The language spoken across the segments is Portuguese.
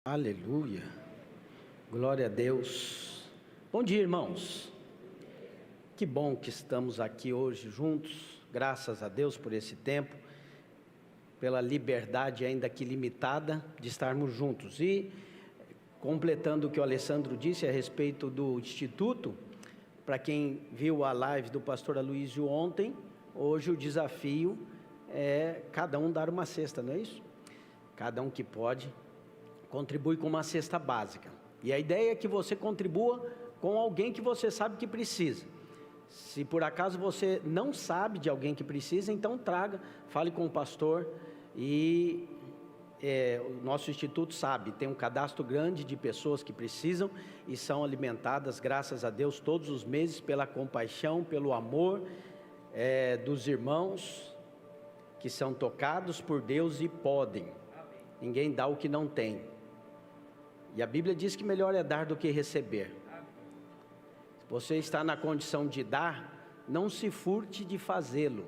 Aleluia, glória a Deus. Bom dia, irmãos. Que bom que estamos aqui hoje juntos, graças a Deus por esse tempo, pela liberdade ainda que limitada de estarmos juntos. E completando o que o Alessandro disse a respeito do Instituto, para quem viu a live do pastor Aloysio ontem, hoje o desafio é cada um dar uma cesta, não é isso? Cada um que pode contribui com uma cesta básica, e a ideia é que você contribua com alguém que você sabe que precisa. Se por acaso você não sabe de alguém que precisa, então traga, fale com o pastor, e o nosso instituto sabe, tem um cadastro grande de pessoas que precisam e são alimentadas, graças a Deus, todos os meses pela compaixão, pelo amor dos irmãos que são tocados por Deus e podem. Ninguém dá o que não tem. E a Bíblia diz que melhor é dar do que receber. Se você está na condição de dar, não se furte de fazê-lo.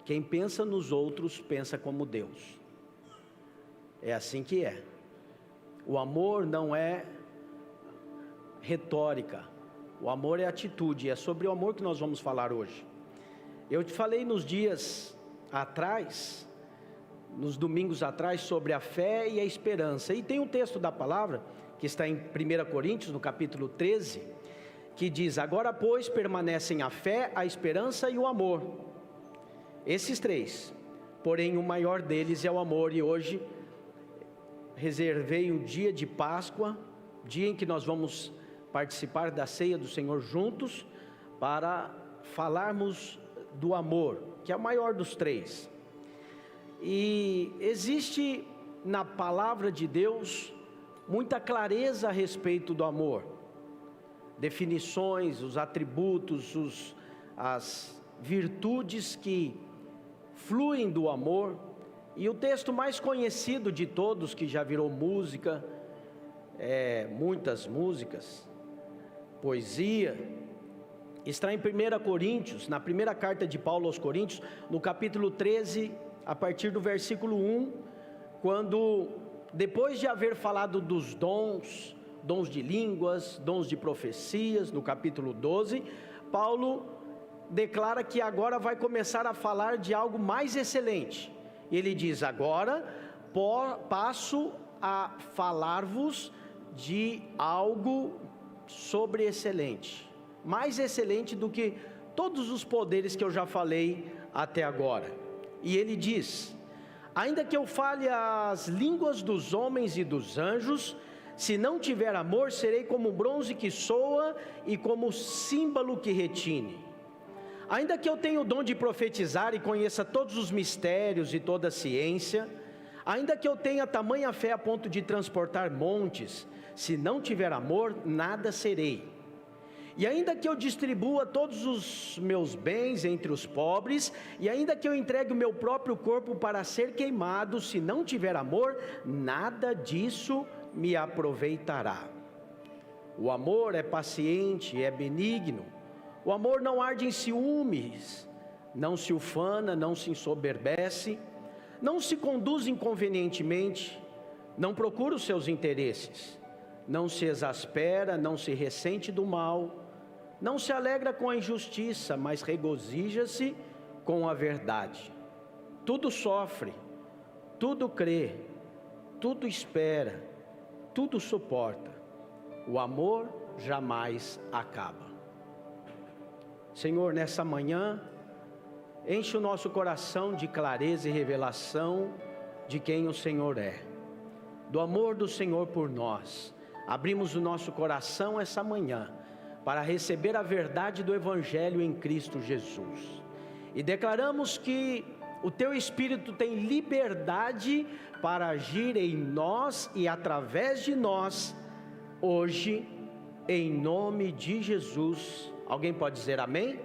Quem pensa nos outros, pensa como Deus. É assim que é. O amor não é retórica. O amor é atitude. É sobre o amor que nós vamos falar hoje. Eu te falei nos dias atrás, nos domingos atrás, sobre a fé e a esperança, e tem um texto da palavra, que está em 1 Coríntios, no capítulo 13, que diz: agora pois permanecem a fé, a esperança e o amor, esses três, porém o maior deles é o amor. E hoje reservei um dia de Páscoa, dia em que nós vamos participar da ceia do Senhor juntos, para falarmos do amor, que é o maior dos três. E existe na palavra de Deus muita clareza a respeito do amor, definições, os atributos, as virtudes que fluem do amor. E o texto mais conhecido de todos, que já virou música, muitas músicas, poesia, está em 1 Coríntios, na primeira carta de Paulo aos Coríntios, no capítulo 13, a partir do versículo 1, quando, depois de haver falado dos dons de línguas, dons de profecias, no capítulo 12, Paulo declara que agora vai começar a falar de algo mais excelente. Ele diz: agora passo a falar-vos de algo sobre excelente, mais excelente do que todos os poderes que eu já falei até agora. E ele diz: ainda que eu fale as línguas dos homens e dos anjos, se não tiver amor, serei como bronze que soa e como símbolo que retine. Ainda que eu tenha o dom de profetizar e conheça todos os mistérios e toda a ciência, ainda que eu tenha tamanha fé a ponto de transportar montes, se não tiver amor, nada serei. E ainda que eu distribua todos os meus bens entre os pobres, e ainda que eu entregue o meu próprio corpo para ser queimado, se não tiver amor, nada disso me aproveitará. O amor é paciente, é benigno. O amor não arde em ciúmes, não se ufana, não se ensoberbece, não se conduz inconvenientemente, não procura os seus interesses, não se exaspera, não se ressente do mal, não se alegra com a injustiça, mas regozija-se com a verdade. Tudo sofre, tudo crê, tudo espera, tudo suporta. O amor jamais acaba. Senhor, nessa manhã, enche o nosso coração de clareza e revelação de quem o Senhor é, do amor do Senhor por nós. Abrimos o nosso coração essa manhã para receber a verdade do Evangelho em Cristo Jesus, e declaramos que o Teu Espírito tem liberdade para agir em nós e através de nós, hoje, em nome de Jesus. Alguém pode dizer amém? Amém.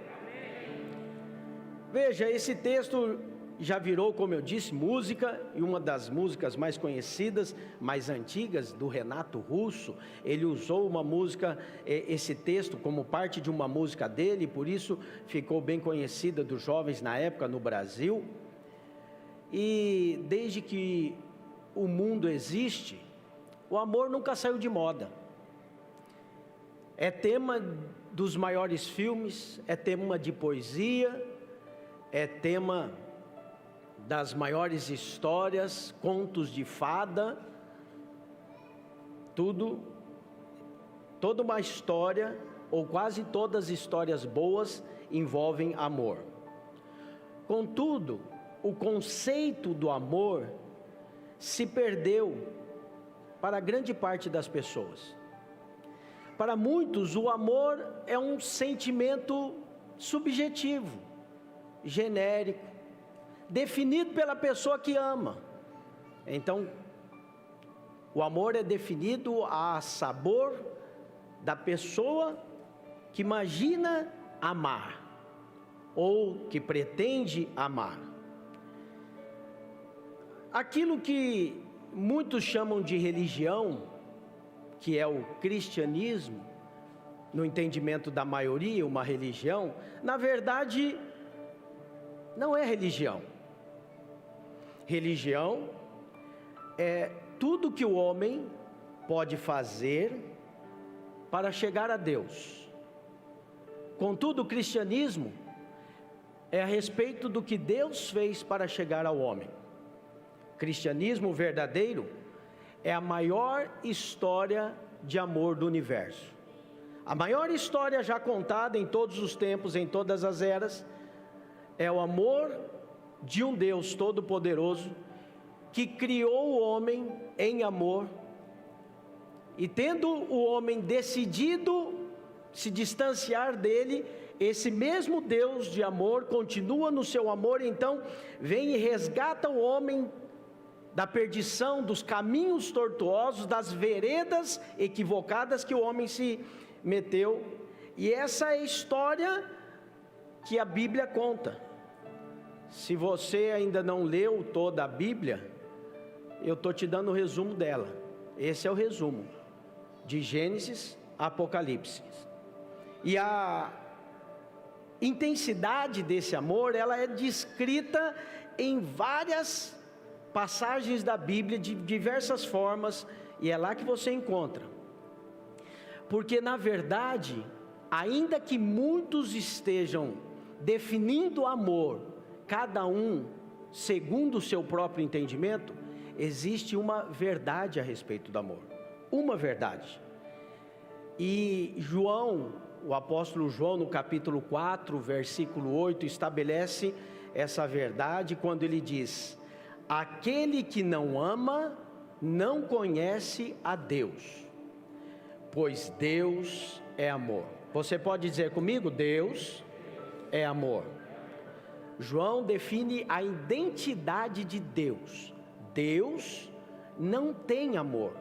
Veja, esse texto já virou, como eu disse, música, e uma das músicas mais conhecidas, mais antigas, do Renato Russo. Ele usou uma música, esse texto, como parte de uma música dele, por isso ficou bem conhecida dos jovens na época no Brasil. E desde que o mundo existe, o amor nunca saiu de moda. É tema dos maiores filmes, é tema de poesia, é tema das maiores histórias, contos de fada, toda uma história, ou quase todas as histórias boas, envolvem amor. Contudo, o conceito do amor se perdeu para grande parte das pessoas. Para muitos, o amor é um sentimento subjetivo, genérico, definido pela pessoa que ama. Então, o amor é definido a sabor da pessoa que imagina amar, ou que pretende amar. Aquilo que muitos chamam de religião, que é o cristianismo, no entendimento da maioria, uma religião, na verdade, não é religião. Religião é tudo que o homem pode fazer para chegar a Deus. Contudo, o cristianismo é a respeito do que Deus fez para chegar ao homem. O cristianismo verdadeiro é a maior história de amor do universo. A maior história já contada em todos os tempos, em todas as eras, é o amor de um Deus todo-poderoso que criou o homem em amor, e tendo o homem decidido se distanciar dele, esse mesmo Deus de amor continua no seu amor, então vem e resgata o homem da perdição, dos caminhos tortuosos, das veredas equivocadas que o homem se meteu. E essa é a história que a Bíblia conta. Se você ainda não leu toda a Bíblia, eu estou te dando o resumo dela. Esse é o resumo de Gênesis a Apocalipse. E a intensidade desse amor, ela é descrita em várias passagens da Bíblia, de diversas formas, e é lá que você encontra. Porque na verdade, ainda que muitos estejam definindo amor, cada um segundo o seu próprio entendimento, existe uma verdade a respeito do amor, uma verdade. E João, o apóstolo João, no capítulo 4, versículo 8, estabelece essa verdade quando ele diz: aquele que não ama, não conhece a Deus, pois Deus é amor. Você pode dizer comigo? Deus é amor. João define a identidade de Deus. Deus não tem amor.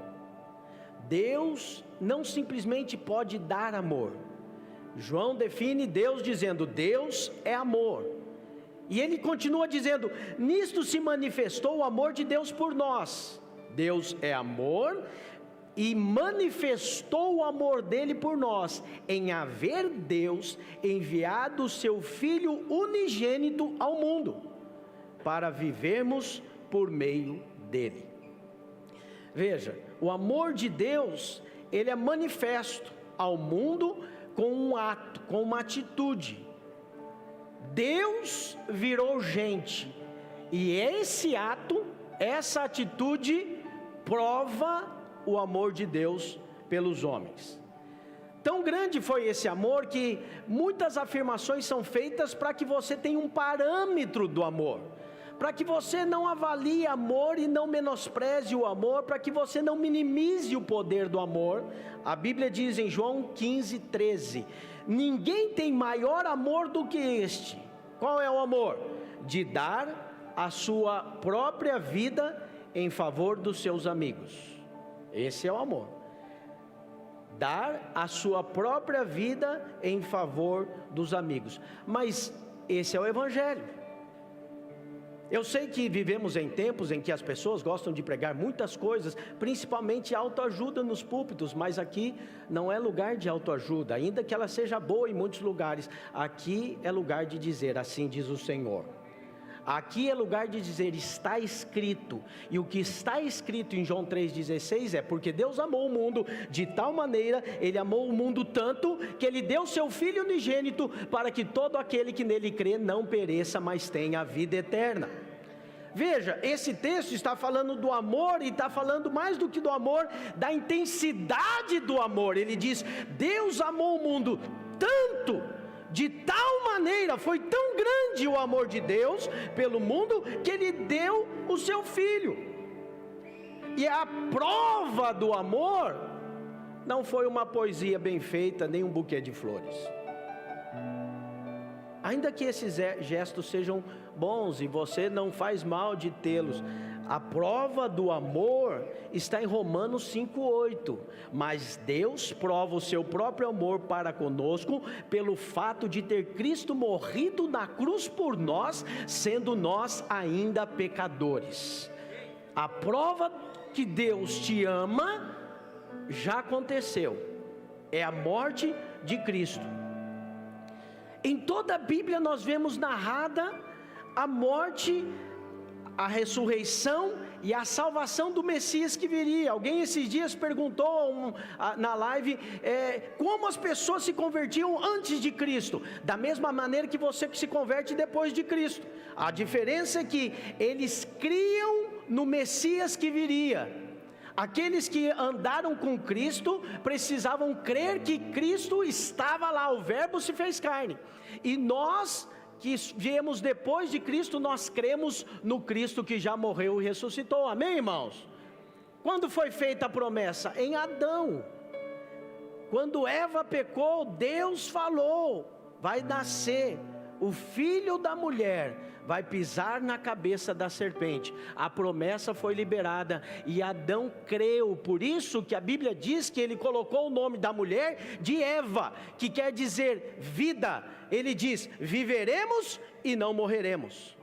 Deus não simplesmente pode dar amor. João define Deus dizendo: Deus é amor. E ele continua dizendo: nisto se manifestou o amor de Deus por nós. Deus é amor e manifestou o amor dele por nós, em haver Deus enviado o seu Filho unigênito ao mundo, para vivermos por meio dele. Veja, o amor de Deus, ele é manifesto ao mundo com um ato, com uma atitude. Deus virou gente, e esse ato, essa atitude, prova o amor de Deus pelos homens. Tão grande foi esse amor que muitas afirmações são feitas para que você tenha um parâmetro do amor, para que você não avalie amor e não menospreze o amor, para que você não minimize o poder do amor. A Bíblia diz em João 15:13: ninguém tem maior amor do que este. Qual é o amor? De dar a sua própria vida em favor dos seus amigos. Esse é o amor. Dar a sua própria vida em favor dos amigos. Mas esse é o Evangelho. Eu sei que vivemos em tempos em que as pessoas gostam de pregar muitas coisas, principalmente autoajuda nos púlpitos, mas aqui não é lugar de autoajuda, ainda que ela seja boa em muitos lugares. Aqui é lugar de dizer: assim diz o Senhor. Aqui é lugar de dizer está escrito, e o que está escrito em João 3,16 é: porque Deus amou o mundo de tal maneira, Ele amou o mundo tanto, que Ele deu seu Filho unigênito, para que todo aquele que nele crê não pereça, mas tenha a vida eterna. Veja, esse texto está falando do amor, e está falando mais do que do amor, da intensidade do amor. Ele diz: Deus amou o mundo tanto, de tal maneira, foi tão grande o amor de Deus pelo mundo, que Ele deu o seu Filho. E a prova do amor não foi uma poesia bem feita, nem um buquê de flores. Ainda que esses gestos sejam bons, e você não faz mal de tê-los, a prova do amor está em Romanos 5,8. Mas Deus prova o seu próprio amor para conosco, pelo fato de ter Cristo morrido na cruz por nós, sendo nós ainda pecadores. A prova que Deus te ama já aconteceu, é a morte de Cristo. Em toda a Bíblia nós vemos narrada a morte, a ressurreição e a salvação do Messias que viria. Alguém esses dias perguntou na live como as pessoas se convertiam antes de Cristo. Da mesma maneira que você que se converte depois de Cristo. A diferença é que eles criam no Messias que viria. Aqueles que andaram com Cristo precisavam crer que Cristo estava lá, o Verbo se fez carne. E nós que viemos depois de Cristo, nós cremos no Cristo que já morreu e ressuscitou. Amém, irmãos? Quando foi feita a promessa? Em Adão. Quando Eva pecou, Deus falou: vai nascer o filho da mulher, vai pisar na cabeça da serpente. A promessa foi liberada e Adão creu. Por isso que a Bíblia diz que ele colocou o nome da mulher de Eva, que quer dizer vida. Ele diz: viveremos e não morreremos.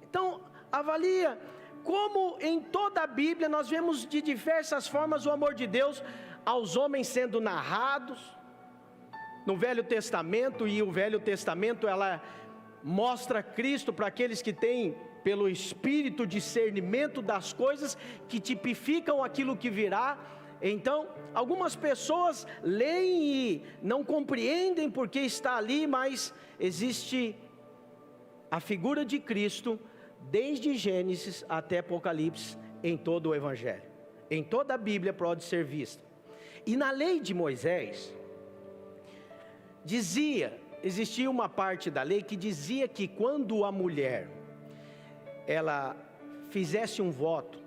Então avalia como em toda a Bíblia nós vemos de diversas formas o amor de Deus aos homens sendo narrados. No Velho Testamento, e o Velho Testamento ela mostra Cristo para aqueles que têm pelo Espírito discernimento das coisas, que tipificam aquilo que virá. Então, algumas pessoas leem e não compreendem porque está ali, mas existe a figura de Cristo desde Gênesis até Apocalipse em todo o Evangelho. Em toda a Bíblia pode ser vista. E na lei de Moisés existia uma parte da lei que dizia que quando a mulher ela fizesse um voto,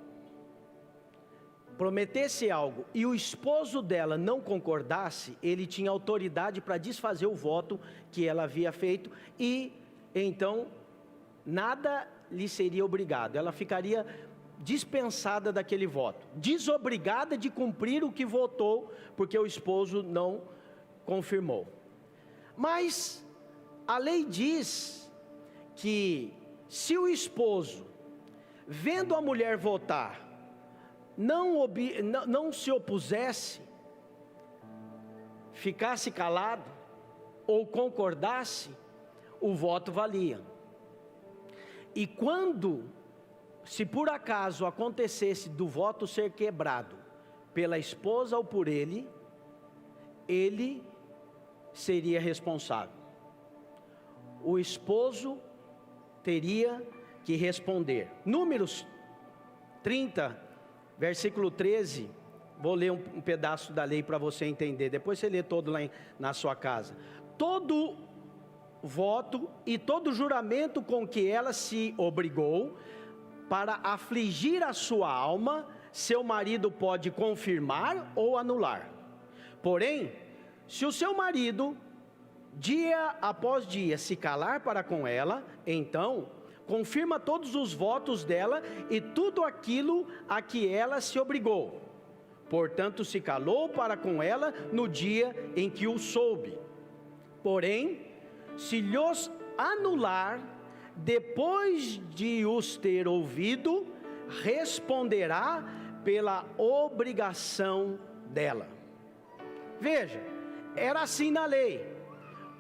prometesse algo e o esposo dela não concordasse, ele tinha autoridade para desfazer o voto que ela havia feito, e então nada lhe seria obrigado, ela ficaria dispensada daquele voto, desobrigada de cumprir o que votou, porque o esposo não confirmou. Mas a lei diz que se o esposo, vendo a mulher votar, não se opusesse, ficasse calado ou concordasse, o voto valia. E se por acaso acontecesse do voto ser quebrado pela esposa ou por ele seria responsável. O esposo teria que responder. Números 30, versículo 13, vou ler um pedaço da lei para você entender, depois você lê todo lá na sua casa. Todo voto e todo juramento com que ela se obrigou para afligir a sua alma, seu marido pode confirmar ou anular. Porém, se o seu marido, dia após dia, se calar para com ela, então confirma todos os votos dela e tudo aquilo a que ela se obrigou. Portanto, se calou para com ela no dia em que o soube. Porém, se lhos anular, depois de os ter ouvido, responderá pela obrigação dela. Veja, era assim na lei.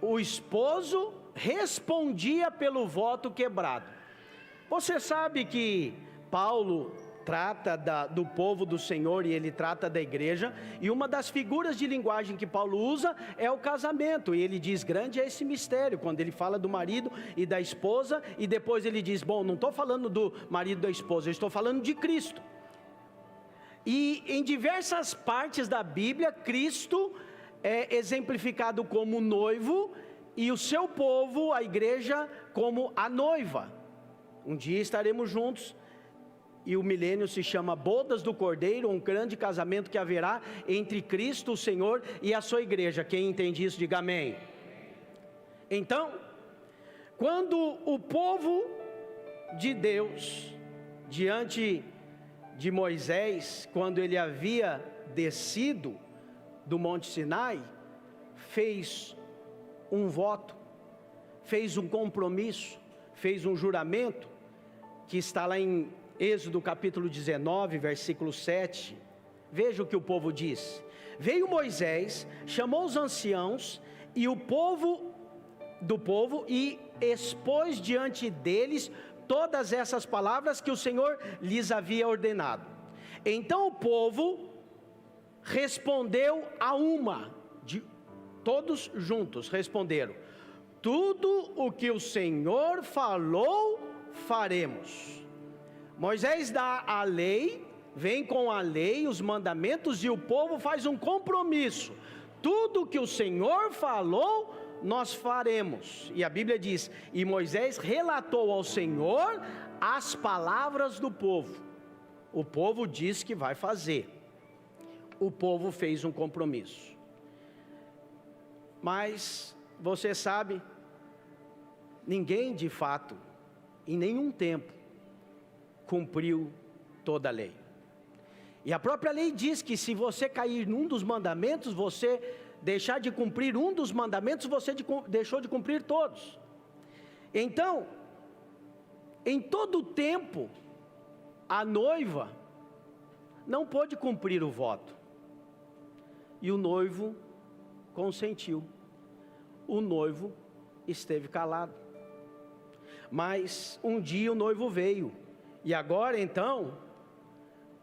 O esposo respondia pelo voto quebrado. Você sabe que Paulo trata do povo do Senhor e ele trata da igreja, e uma das figuras de linguagem que Paulo usa é o casamento, e ele diz, grande é esse mistério, quando ele fala do marido e da esposa, e depois ele diz, bom, não estou falando do marido e da esposa, eu estou falando de Cristo. E em diversas partes da Bíblia, Cristo é exemplificado como noivo, e o seu povo, a igreja, como a noiva. Um dia estaremos juntos, e o milênio se chama Bodas do Cordeiro, um grande casamento que haverá entre Cristo, o Senhor, e a sua igreja. Quem entende isso, diga amém. Então, quando o povo de Deus, diante de Moisés, quando ele havia descido do Monte Sinai, fez um voto, fez um compromisso, fez um juramento, que está lá em Êxodo capítulo 19, versículo 7, veja o que o povo diz. Veio Moisés, chamou os anciãos e o povo e expôs diante deles todas essas palavras que o Senhor lhes havia ordenado. Então o povo respondeu a uma, todos juntos responderam, tudo o que o Senhor falou, faremos. Moisés dá a lei, vem com a lei, os mandamentos, e o povo faz um compromisso. Tudo que o Senhor falou, nós faremos. E a Bíblia diz, e Moisés relatou ao Senhor as palavras do povo. O povo diz que vai fazer. O povo fez um compromisso. Mas, você sabe, ninguém de fato, em nenhum tempo, cumpriu toda a lei. E a própria lei diz que se você cair num dos mandamentos, você deixar de cumprir um dos mandamentos, você deixou de cumprir todos. Então, em todo o tempo, a noiva não pôde cumprir o voto. E o noivo consentiu. O noivo esteve calado. Mas um dia o noivo veio. E agora então,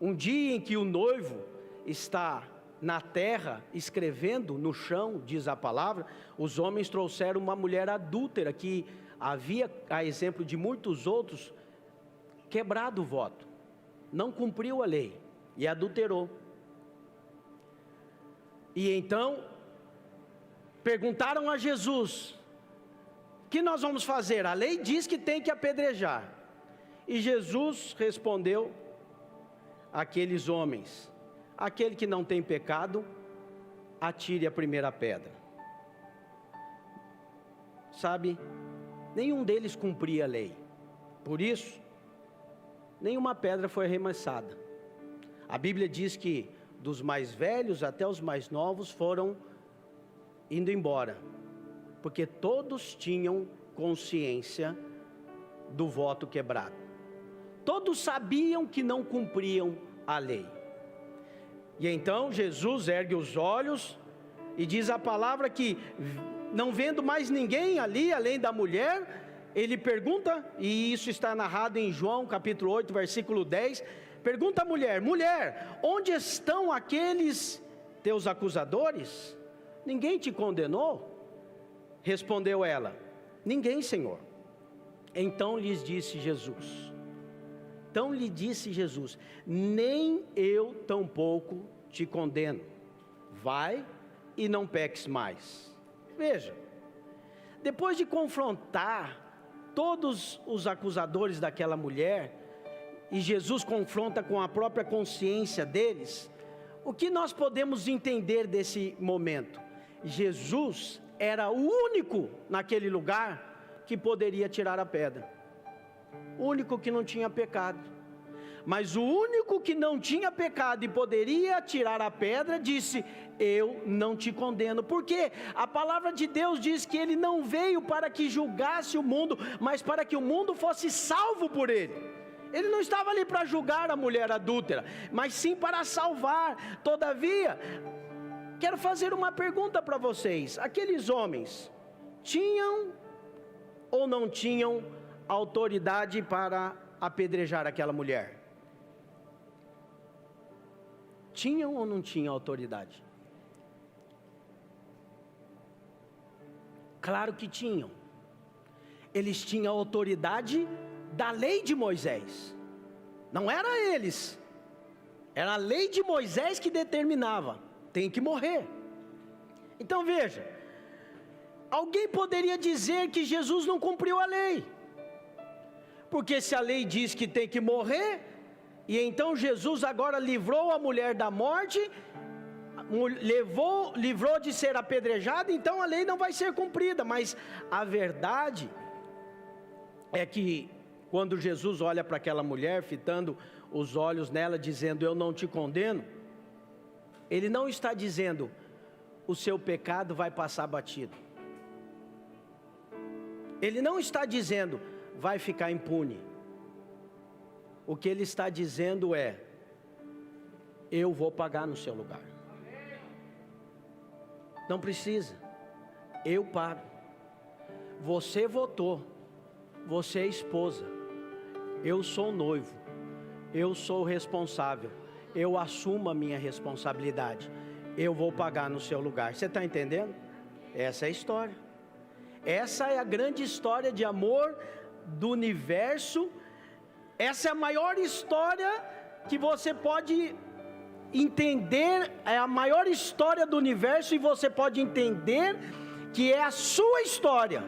um dia em que o noivo está na terra, escrevendo no chão, diz a palavra, os homens trouxeram uma mulher adúltera, que havia, a exemplo de muitos outros, quebrado o voto, não cumpriu a lei, e adulterou. E então, perguntaram a Jesus, o que nós vamos fazer? A lei diz que tem que apedrejar. E Jesus respondeu àqueles homens, aquele que não tem pecado, atire a primeira pedra. Sabe, nenhum deles cumpria a lei, por isso, nenhuma pedra foi arremessada. A Bíblia diz que dos mais velhos até os mais novos foram indo embora, porque todos tinham consciência do voto quebrado. Todos sabiam que não cumpriam a lei. E então Jesus ergue os olhos e diz a palavra que, não vendo mais ninguém ali, além da mulher, ele pergunta, e isso está narrado em João capítulo 8, versículo 10, pergunta a mulher, mulher, onde estão aqueles teus acusadores? Ninguém te condenou? Respondeu ela, ninguém, Senhor. Então lhe disse Jesus, nem eu tampouco te condeno, vai e não peques mais. Veja, depois de confrontar todos os acusadores daquela mulher, e Jesus confronta com a própria consciência deles, o que nós podemos entender desse momento? Jesus era o único naquele lugar que poderia tirar a pedra. O único que não tinha pecado. Mas o único que não tinha pecado e poderia tirar a pedra, disse, eu não te condeno. Porque a palavra de Deus diz que ele não veio para que julgasse o mundo, mas para que o mundo fosse salvo por ele. Ele não estava ali para julgar a mulher adúltera, mas sim para salvar. Todavia, quero fazer uma pergunta para vocês. Aqueles homens tinham ou não tinham autoridade para apedrejar aquela mulher? Tinham ou não tinham autoridade? Claro que tinham. Eles tinham a autoridade da lei de Moisés. Não era eles. Era a lei de Moisés que determinava: tem que morrer. Então veja, alguém poderia dizer que Jesus não cumpriu a lei, porque se a lei diz que tem que morrer, e então Jesus agora livrou a mulher da morte, livrou de ser apedrejada, então a lei não vai ser cumprida. Mas a verdade é que quando Jesus olha para aquela mulher, fitando os olhos nela, dizendo: eu não te condeno, Ele não está dizendo: o seu pecado vai passar batido. Ele não está dizendo: vai ficar impune. O que Ele está dizendo é: eu vou pagar no seu lugar. Não precisa, eu pago. Você votou, você é esposa, eu sou noivo, eu sou responsável, eu assumo a minha responsabilidade, eu vou pagar no seu lugar. Você está entendendo? Essa é a história. Essa é a grande história de amor do universo. Essa é a maior história que você pode entender, é a maior história do universo, e você pode entender que é a sua história.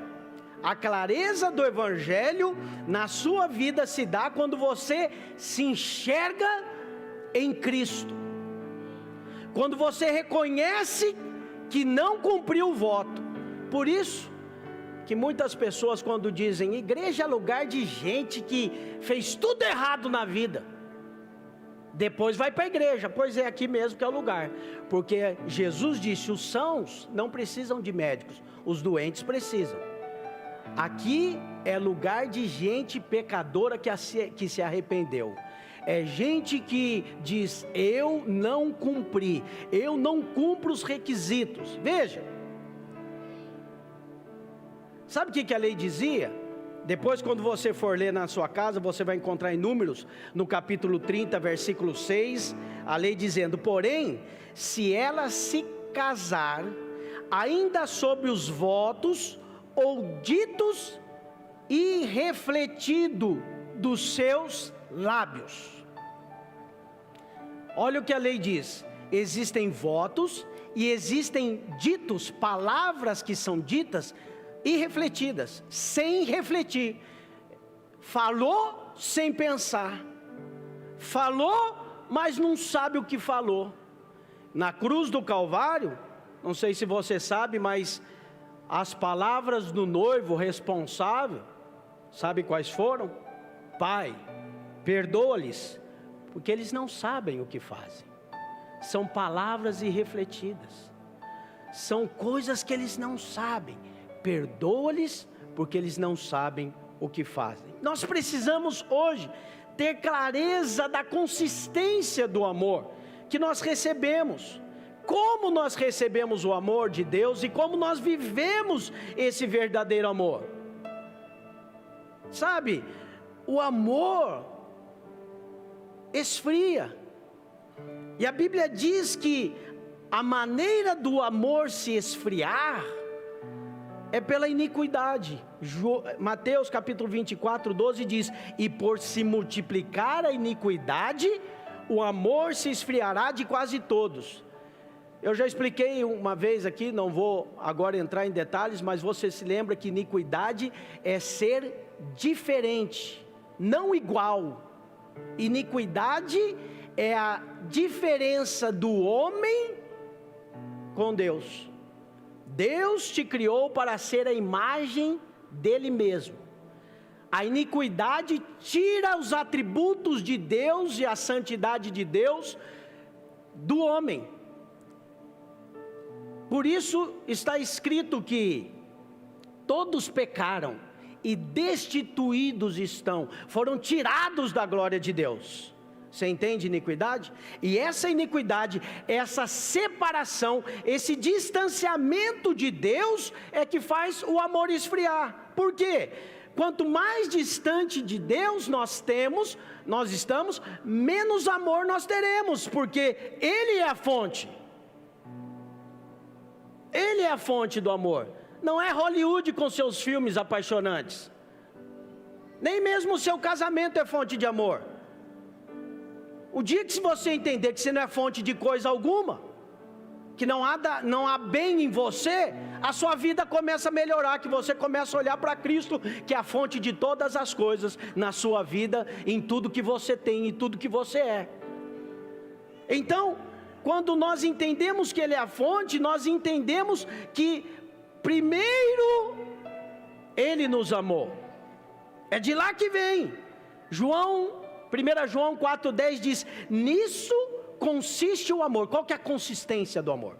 A clareza do Evangelho na sua vida se dá quando você se enxerga em Cristo, quando você reconhece que não cumpriu o voto. Por isso que muitas pessoas, quando dizem igreja é lugar de gente que fez tudo errado na vida, depois vai para a igreja. Pois é, aqui mesmo que é o lugar, porque Jesus disse: os sãos não precisam de médicos, os doentes precisam. Aqui é lugar de gente pecadora que se arrependeu. É gente que diz: eu não cumpri, eu não cumpro os requisitos. Veja, sabe o que a lei dizia? Depois, quando você for ler na sua casa, você vai encontrar em Números, no capítulo 30, versículo 6, a lei dizendo: porém, se ela se casar, ainda sob os votos ou ditos e refletido dos seus lábios. Olha o que a lei diz: existem votos e existem ditos, palavras que são ditas e refletidas, sem refletir. Falou sem pensar, falou, mas não sabe o que falou. Na cruz do Calvário, não sei se você sabe, mas as palavras do noivo responsável, sabe quais foram? Pai, perdoa-lhes, porque eles não sabem o que fazem. São palavras irrefletidas, são coisas que eles não sabem. Perdoa-lhes, porque eles não sabem o que fazem. Nós precisamos hoje ter clareza da consistência do amor que nós recebemos, como nós recebemos o amor de Deus e como nós vivemos esse verdadeiro amor. Sabe, o amor esfria, e a Bíblia diz que a maneira do amor se esfriar é pela iniquidade. Mateus capítulo 24, 12 diz: e por se multiplicar a iniquidade, o amor se esfriará de quase todos. Eu já expliquei uma vez aqui, não vou agora entrar em detalhes, mas você se lembra que iniquidade é ser diferente, não igual. Iniquidade é a diferença do homem com Deus. Deus te criou para ser a imagem dele mesmo. A iniquidade tira os atributos de Deus e a santidade de Deus do homem. Por isso está escrito que todos pecaram e destituídos estão, foram tirados da glória de Deus. Você entende iniquidade? E essa iniquidade, essa separação, esse distanciamento de Deus é que faz o amor esfriar. Por quê? quanto mais distante de Deus nós estamos, menos amor nós teremos, porque Ele é a fonte. Ele é a fonte do amor. Não é Hollywood com seus filmes apaixonantes. Nem mesmo o seu casamento é fonte de amor. O dia que você entender que você não é fonte de coisa alguma, que não há bem em você, a sua vida começa a melhorar, que você começa a olhar para Cristo, que é a fonte de todas as coisas na sua vida, em tudo que você tem, em tudo que você é. Então, quando nós entendemos que Ele é a fonte, nós entendemos que primeiro Ele nos amou. É de lá que vem. 1 João 4,10 diz: nisso consiste o amor. Qual que é a consistência do amor?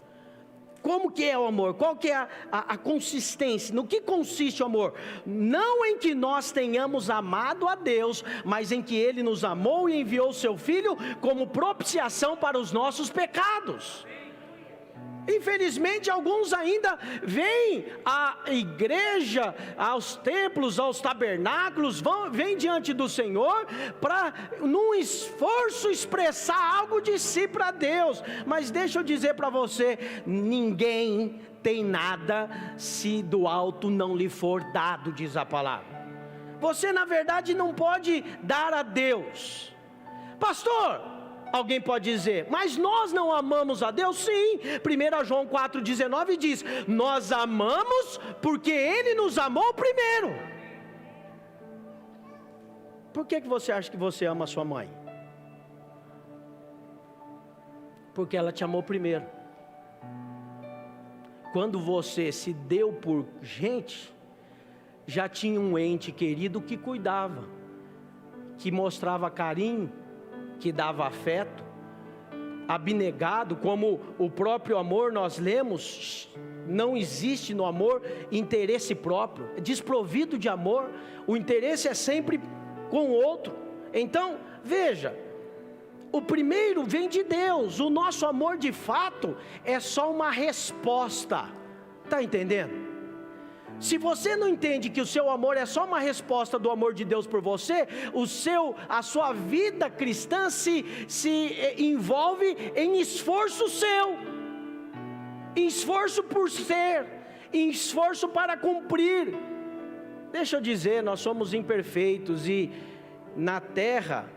Como que é o amor? Qual que é a consistência? No que consiste o amor? Não em que nós tenhamos amado a Deus, mas em que Ele nos amou e enviou o Seu Filho como propiciação para os nossos pecados. Infelizmente, alguns ainda vêm à igreja, aos templos, aos tabernáculos, vêm diante do Senhor para, num esforço, expressar algo de si para Deus. Mas deixa eu dizer para você, ninguém tem nada se do alto não lhe for dado, diz a palavra. Você, na verdade, não pode dar a Deus. Pastor, alguém pode dizer, mas nós não amamos a Deus? Sim, 1 João 4,19 diz, nós amamos porque Ele nos amou primeiro. Por que você acha que você ama a sua mãe? Porque ela te amou primeiro. Quando você se deu por gente, já tinha um ente querido que cuidava, que mostrava carinho, que dava afeto, abnegado, como o próprio amor nós lemos, não existe no amor interesse próprio, é desprovido de amor, o interesse é sempre com o outro. Então, veja, o primeiro vem de Deus, o nosso amor de fato é só uma resposta, está entendendo? Se você não entende que o seu amor é só uma resposta do amor de Deus por você, a sua vida cristã se envolve em esforço seu, em esforço por ser, em esforço para cumprir. Deixa eu dizer, nós somos imperfeitos e na terra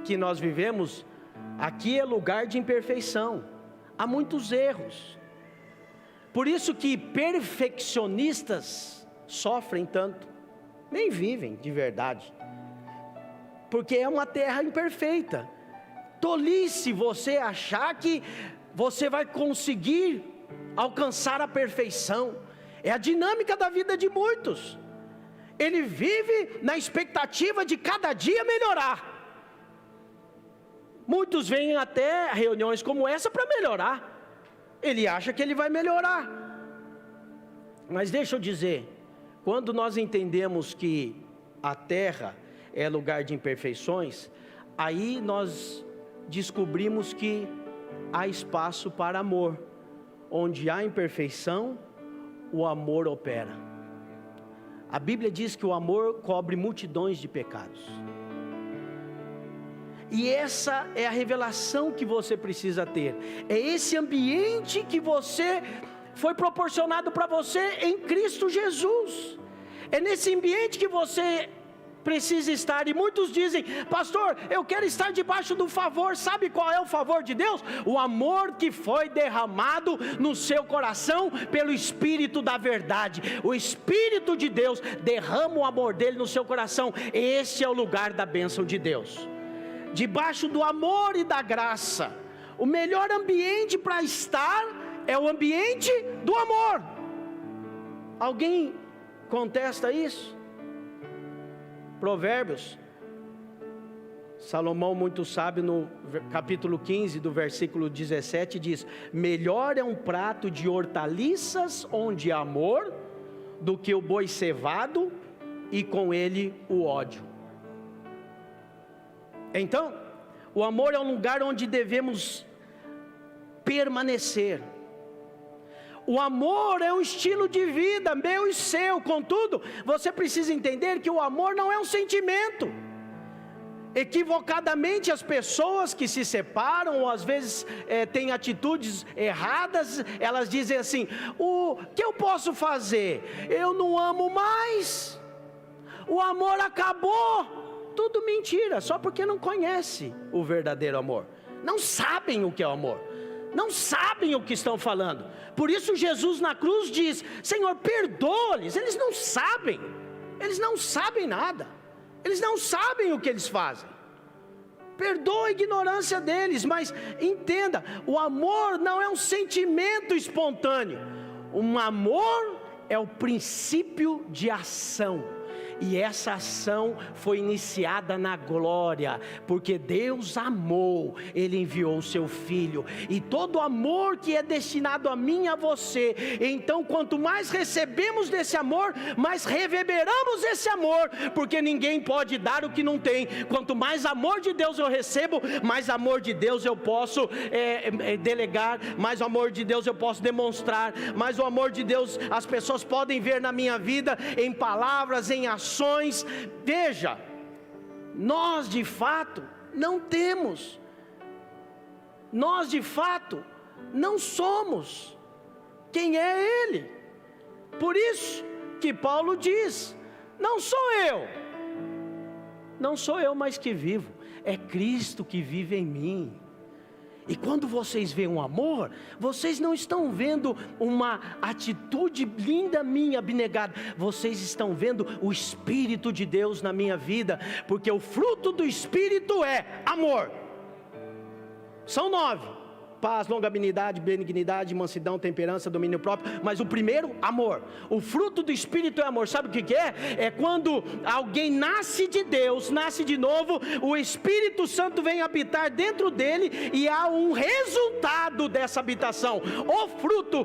que nós vivemos, aqui é lugar de imperfeição, há muitos erros. Por isso que perfeccionistas sofrem tanto, nem vivem de verdade, porque é uma terra imperfeita. Tolice você achar que você vai conseguir alcançar a perfeição, é a dinâmica da vida de muitos. Ele vive na expectativa de cada dia melhorar. Muitos vêm até reuniões como essa para melhorar. Ele acha que ele vai melhorar. Mas deixa eu dizer, quando nós entendemos que a terra é lugar de imperfeições, aí nós descobrimos que há espaço para amor. Onde há imperfeição, o amor opera. A Bíblia diz que o amor cobre multidões de pecados. E essa é a revelação que você precisa ter. É esse ambiente que foi proporcionado para você em Cristo Jesus. É nesse ambiente que você precisa estar. E muitos dizem, pastor, eu quero estar debaixo do favor. Sabe qual é o favor de Deus? O amor que foi derramado no seu coração pelo Espírito da verdade. O Espírito de Deus derrama o amor dele no seu coração. Esse é o lugar da bênção de Deus. Debaixo do amor e da graça. O melhor ambiente para estar é o ambiente do amor. Alguém contesta isso? Provérbios, Salomão muito sábio, no capítulo 15 do versículo 17 diz, melhor é um prato de hortaliças onde há amor, do que o boi cevado e com ele o ódio. Então, o amor é um lugar onde devemos permanecer. O amor é um estilo de vida, meu e seu. Contudo, você precisa entender que o amor não é um sentimento. Equivocadamente, as pessoas que se separam, ou às vezes têm atitudes erradas, elas dizem assim: o que eu posso fazer? Eu não amo mais, o amor acabou. Tudo mentira, só porque não conhece o verdadeiro amor, não sabem o que é o amor, não sabem o que estão falando. Por isso Jesus na cruz diz: Senhor, perdoa-lhes, eles não sabem nada, eles não sabem o que eles fazem. Perdoa a ignorância deles, mas entenda, o amor não é um sentimento espontâneo. Um amor é o princípio de ação. E essa ação foi iniciada na glória, porque Deus amou, Ele enviou o seu Filho. E todo amor que é destinado a mim e a você, então quanto mais recebemos desse amor, mais reverberamos esse amor, porque ninguém pode dar o que não tem. Quanto mais amor de Deus eu recebo, mais amor de Deus eu posso delegar, mais amor de Deus eu posso demonstrar, mais o amor de Deus as pessoas podem ver na minha vida, em palavras, em ações. Veja, nós de fato não temos, nós de fato não somos quem é Ele. Por isso que Paulo diz: não sou eu mais que vivo, é Cristo que vive em mim. E quando vocês veem um amor, vocês não estão vendo uma atitude linda minha, abnegada. Vocês estão vendo o Espírito de Deus na minha vida, porque o fruto do Espírito é amor. São 9: paz, longanimidade, benignidade, mansidão, temperança, domínio próprio. Mas o primeiro, amor. O fruto do Espírito é amor. Sabe o que é? É quando alguém nasce de Deus, nasce de novo, o Espírito Santo vem habitar dentro dele, e há um resultado dessa habitação. O fruto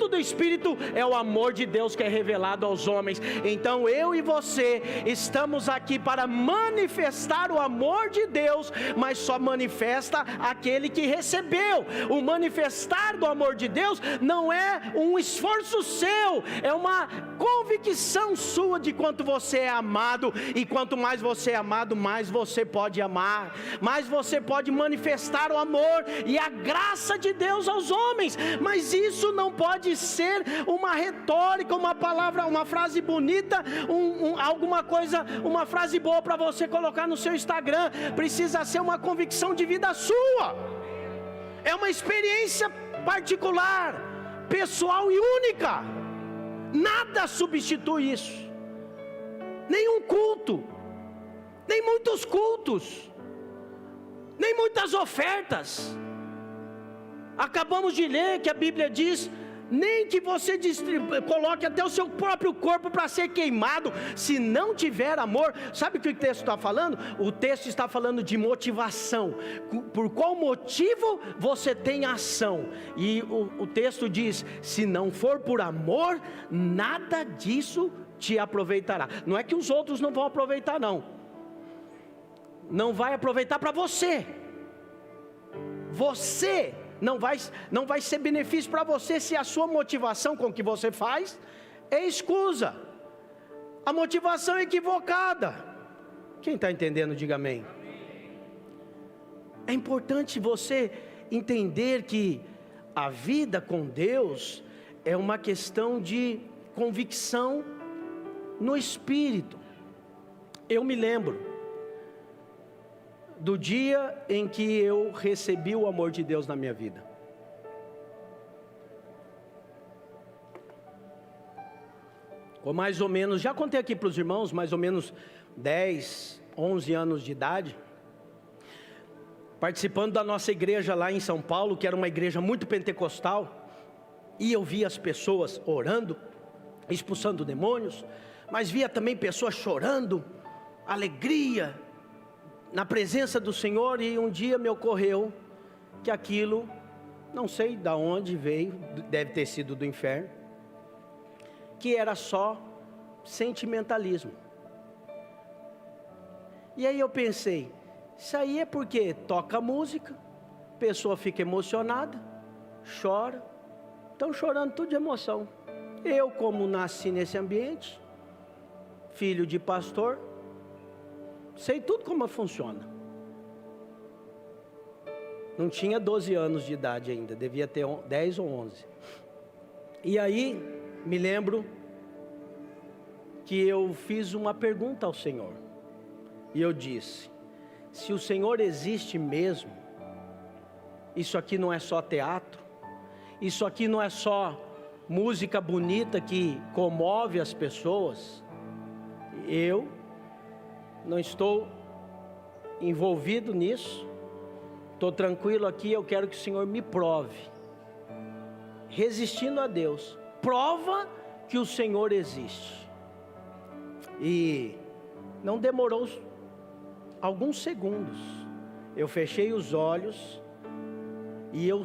do Espírito é o amor de Deus que é revelado aos homens. Então eu e você estamos aqui para manifestar o amor de Deus, mas só manifesta aquele que recebeu. O manifestar do amor de Deus não é um esforço seu, é uma convicção sua de quanto você é amado. E quanto mais você é amado, mais você pode amar, mais você pode manifestar o amor e a graça de Deus aos homens. Mas isso não pode ser uma retórica, uma palavra, uma frase bonita, alguma coisa, uma frase boa para você colocar no seu Instagram. Precisa ser uma convicção de vida sua. É uma experiência particular, pessoal e única. Nada substitui isso. Nenhum culto, nem muitos cultos, nem muitas ofertas. Acabamos de ler que a Bíblia diz: nem que você coloque até o seu próprio corpo para ser queimado, se não tiver amor. Sabe o que o texto está falando? O texto está falando de motivação. Por qual motivo você tem ação? E o texto diz: se não for por amor, nada disso te aproveitará. Não é que os outros não vão aproveitar, não vai aproveitar para você. Não vai ser benefício para você se a sua motivação com o que você faz é escusa. A motivação é equivocada. Quem está entendendo, diga amém. É importante você entender que a vida com Deus é uma questão de convicção no Espírito. Eu me lembro do dia em que eu recebi o amor de Deus na minha vida. Com mais ou menos, já contei aqui para os irmãos, mais ou menos 10, 11 anos de idade, participando da nossa igreja lá em São Paulo, que era uma igreja muito pentecostal, e eu via as pessoas orando, expulsando demônios, mas via também pessoas chorando, alegria, na presença do Senhor. E um dia me ocorreu que aquilo, não sei de onde veio, deve ter sido do inferno, que era só sentimentalismo. E aí eu pensei, isso aí é porque toca música, a pessoa fica emocionada, chora, estão chorando tudo de emoção. Eu, como nasci nesse ambiente, filho de pastor, sei tudo como funciona. Não tinha 12 anos de idade ainda, devia ter 10 ou 11. E aí, me lembro que eu fiz uma pergunta ao Senhor. E eu disse: se o Senhor existe mesmo, isso aqui não é só teatro, isso aqui não é só música bonita que comove as pessoas. Eu não estou envolvido nisso, estou tranquilo aqui. Eu quero que o Senhor me prove, resistindo a Deus, prova que o Senhor existe. E não demorou alguns segundos, eu fechei os olhos e eu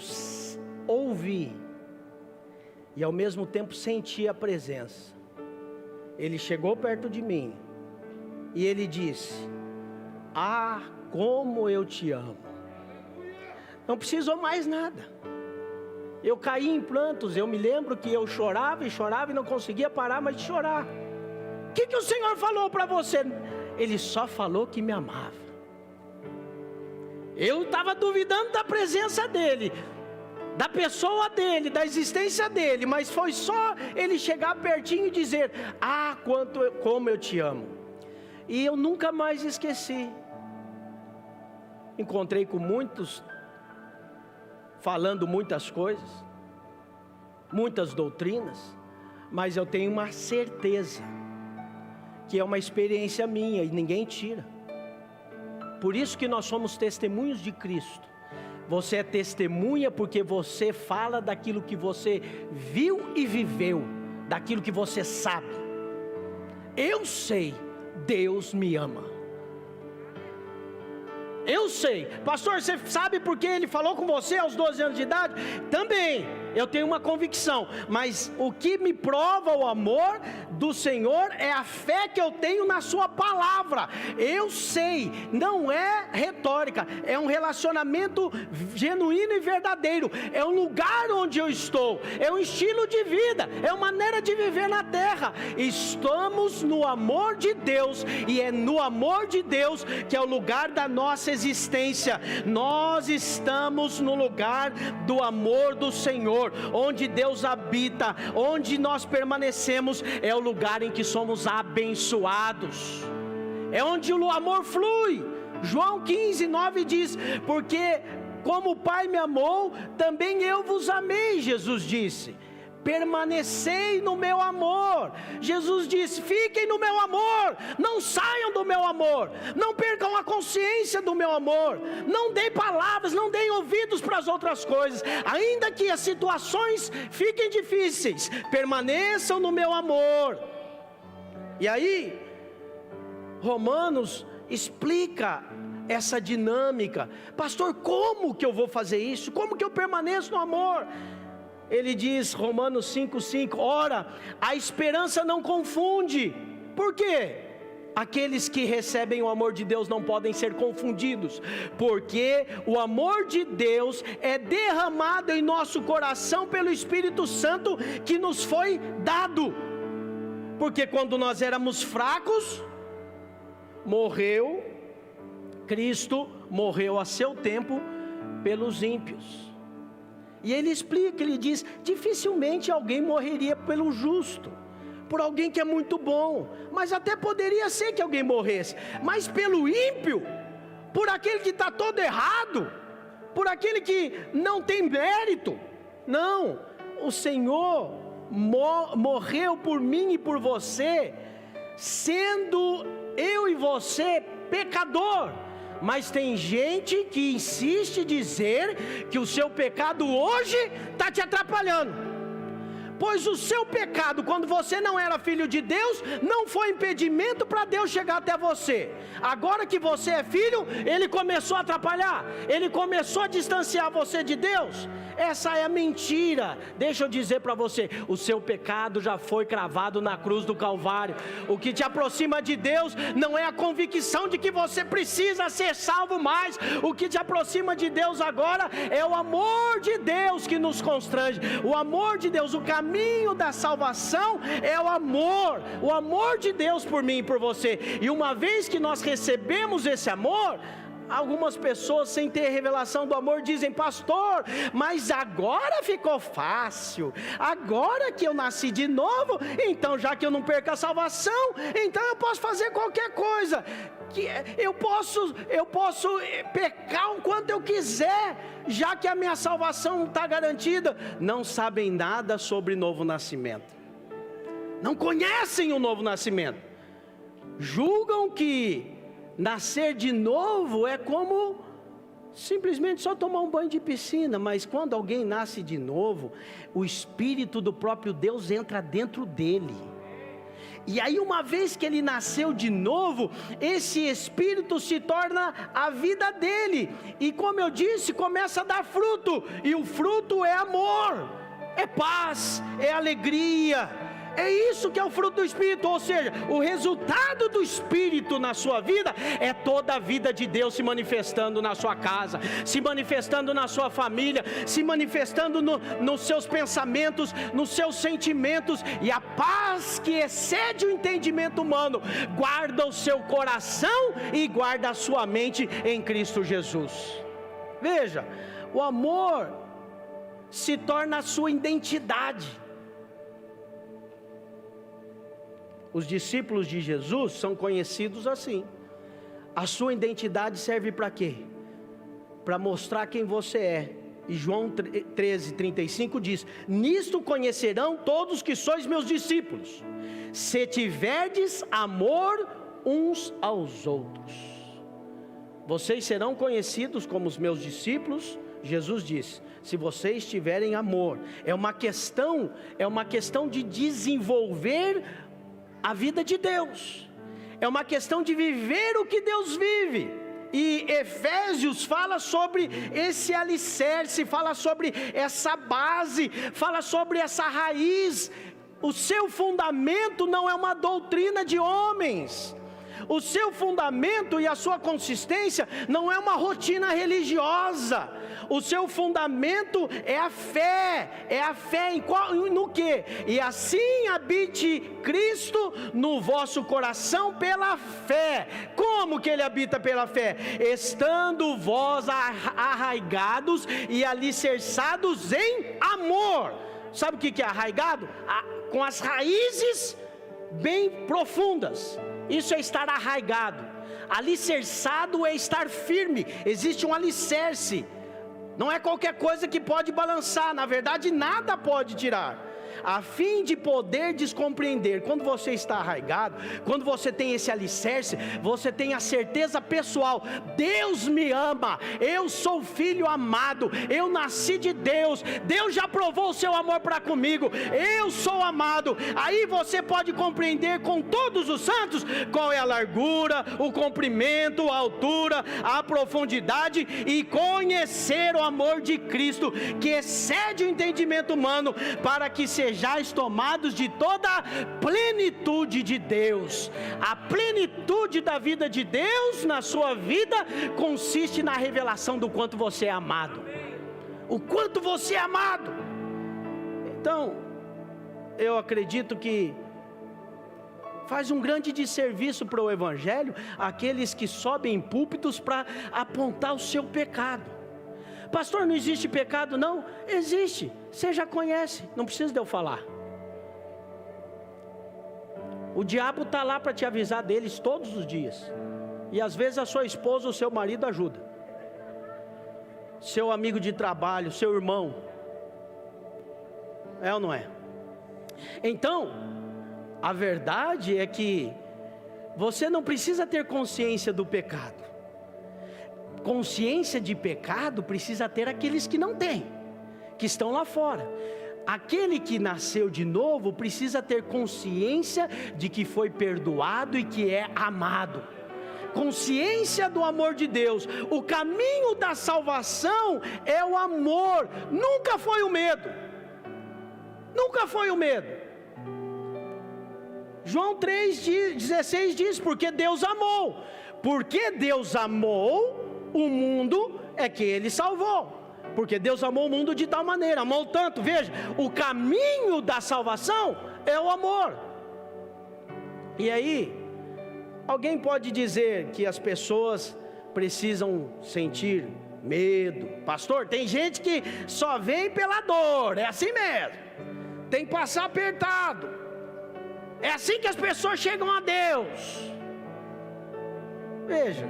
ouvi, e ao mesmo tempo senti a presença. Ele chegou perto de mim e ele disse: ah, como eu te amo. Não precisou mais nada. Eu caí em prantos. Eu me lembro que eu chorava e não conseguia parar mais de chorar. O que o Senhor falou para você? Ele só falou que me amava. Eu estava duvidando da presença dele, da pessoa dele, da existência dele, mas foi só ele chegar pertinho e dizer: ah, como eu te amo. E eu nunca mais esqueci. Encontrei com muitos, falando muitas coisas, muitas doutrinas, mas eu tenho uma certeza que é uma experiência minha e ninguém tira. Por isso que nós somos testemunhos de Cristo. Você é testemunha porque você fala daquilo que você viu e viveu, daquilo que você sabe. Eu sei, Deus me ama. Eu sei. Pastor, você sabe por que Ele falou com você aos 12 anos de idade? Também, eu tenho uma convicção. Mas o que me prova o amor do Senhor é a fé que eu tenho na Sua palavra. Eu sei, não é retórica, é um relacionamento genuíno e verdadeiro. É um lugar onde eu estou, é um estilo de vida, é uma maneira de viver na terra. Estamos no amor de Deus, e é no amor de Deus que é o lugar da nossa existência. Nós estamos no lugar do amor do Senhor, onde Deus habita, onde nós permanecemos. É o lugar em que somos abençoados, é onde o amor flui. João 15:9 diz: porque como o Pai me amou, também eu vos amei. Jesus disse: permanecei no meu amor. Jesus disse: fiquem no meu amor, não saiam do meu amor, não percam a consciência do meu amor, não deem palavras, não deem ouvidos para as outras coisas, ainda que as situações fiquem difíceis, permaneçam no meu amor. E aí, Romanos explica essa dinâmica. Pastor, como que eu vou fazer isso? Como que eu permaneço no amor? Ele diz, Romanos 5:5, ora, a esperança não confunde. Por quê? Aqueles que recebem o amor de Deus não podem ser confundidos, porque o amor de Deus é derramado em nosso coração pelo Espírito Santo que nos foi dado. Porque quando nós éramos fracos, Cristo morreu a seu tempo pelos ímpios. E ele explica, ele diz: dificilmente alguém morreria pelo justo, por alguém que é muito bom, mas até poderia ser que alguém morresse, mas pelo ímpio, por aquele que está todo errado, por aquele que não tem mérito, não. O Senhor morreu por mim e por você, sendo eu e você pecador. Mas tem gente que insiste em dizer que o seu pecado hoje está te atrapalhando. pois o seu pecado, quando você não era filho de Deus, não foi impedimento para Deus chegar até você. Agora que você é filho, Ele começou a atrapalhar, Ele começou a distanciar você de Deus. Essa é a mentira. Deixa eu dizer para você, o seu pecado já foi cravado na cruz do Calvário. O que te aproxima de Deus não é a convicção de que você precisa ser salvo mais. O que te aproxima de Deus agora é o amor de Deus que nos constrange. O amor de Deus, o caminho da salvação é o amor de Deus por mim e por você. E uma vez que nós recebemos esse amor, algumas pessoas, sem ter revelação do amor, dizem: pastor, mas agora ficou fácil, agora que eu nasci de novo, então já que eu não perco a salvação, então eu posso fazer qualquer coisa, eu posso pecar o quanto eu quiser, já que a minha salvação está garantida. Não sabem nada sobre novo nascimento, não conhecem o novo nascimento, julgam que nascer de novo é como simplesmente só tomar um banho de piscina. Mas quando alguém nasce de novo, o Espírito do próprio Deus entra dentro dele. E aí, uma vez que ele nasceu de novo, esse Espírito se torna a vida dele. E como eu disse, começa a dar fruto. E o fruto é amor, é paz, é alegria. É isso que é o fruto do Espírito. Ou seja, o resultado do Espírito na sua vida é toda a vida de Deus se manifestando na sua casa, se manifestando na sua família, se manifestando nos seus pensamentos, nos seus sentimentos. E a paz que excede o entendimento humano guarda o seu coração e guarda a sua mente em Cristo Jesus. Veja, o amor se torna a sua identidade. Os discípulos de Jesus são conhecidos assim. A sua identidade serve para quê? Para mostrar quem você é. E João 13:35 diz: nisto conhecerão todos que sois meus discípulos, se tiverdes amor uns aos outros. Vocês serão conhecidos como os meus discípulos, Jesus disse, se vocês tiverem amor. É uma questão de desenvolver a vida de Deus, é uma questão de viver o que Deus vive. E Efésios fala sobre esse alicerce, fala sobre essa base, fala sobre essa raiz. O seu fundamento não é uma doutrina de homens. O seu fundamento e a sua consistência não é uma rotina religiosa. O seu fundamento é a fé no quê? E assim habite Cristo no vosso coração pela fé. Como que Ele habita pela fé? Estando vós arraigados e alicerçados em amor. Sabe o que é arraigado? Com as raízes bem profundas. Isso é estar arraigado. Alicerçado é estar firme. Existe um alicerce. Não é qualquer coisa que pode balançar. Na verdade, nada pode tirar. A fim de poder descompreender. Quando você está arraigado, quando você tem esse alicerce, você tem a certeza pessoal: Deus me ama, eu sou filho amado, eu nasci de Deus, Deus já provou o seu amor para comigo, eu sou amado. Aí você pode compreender com todos os santos qual é a largura, o comprimento, a altura, a profundidade, e conhecer o amor de Cristo, que excede o entendimento humano, para que sejais tomados de toda a plenitude de Deus. A plenitude da vida de Deus na sua vida consiste na revelação do quanto você é amado. O quanto você é amado. Então, eu acredito que faz um grande desserviço para o Evangelho aqueles que sobem em púlpitos para apontar o seu pecado. Pastor, não existe pecado? Não, existe. Você já conhece, não precisa de eu falar. O diabo está lá para te avisar deles todos os dias. E às vezes a sua esposa ou seu marido ajuda. Seu amigo de trabalho, seu irmão. É ou não é? Então, a verdade é que você não precisa ter consciência do pecado. Consciência de pecado precisa ter aqueles que não têm, que estão lá fora. aquele que nasceu de novo precisa ter consciência de que foi perdoado e que é amado. Consciência do amor de Deus. O caminho da salvação é o amor, nunca foi o medo. Nunca foi o medo. João 3,16 diz: porque Deus amou. Porque Deus amou o mundo é que Ele salvou. Porque Deus amou o mundo de tal maneira, amou tanto. Veja, o caminho da salvação é o amor. E aí, alguém pode dizer que as pessoas precisam sentir medo. Pastor, tem gente que só vem pela dor, é assim mesmo. Tem que passar apertado. É assim que as pessoas chegam a Deus. Veja,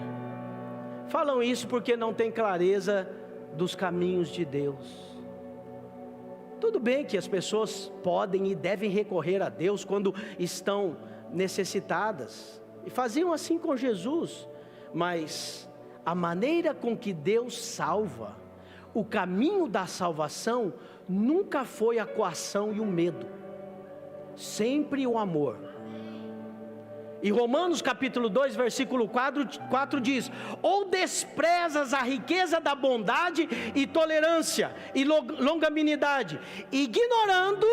falam isso porque não tem clareza dos caminhos de Deus. Tudo bem que as pessoas podem e devem recorrer a Deus quando estão necessitadas, e faziam assim com Jesus, mas a maneira com que Deus salva, o caminho da salvação, nunca foi a coação e o medo, sempre o amor. E Romanos capítulo 2, versículo 4 diz: ou desprezas a riqueza da bondade e tolerância e longanimidade, ignorando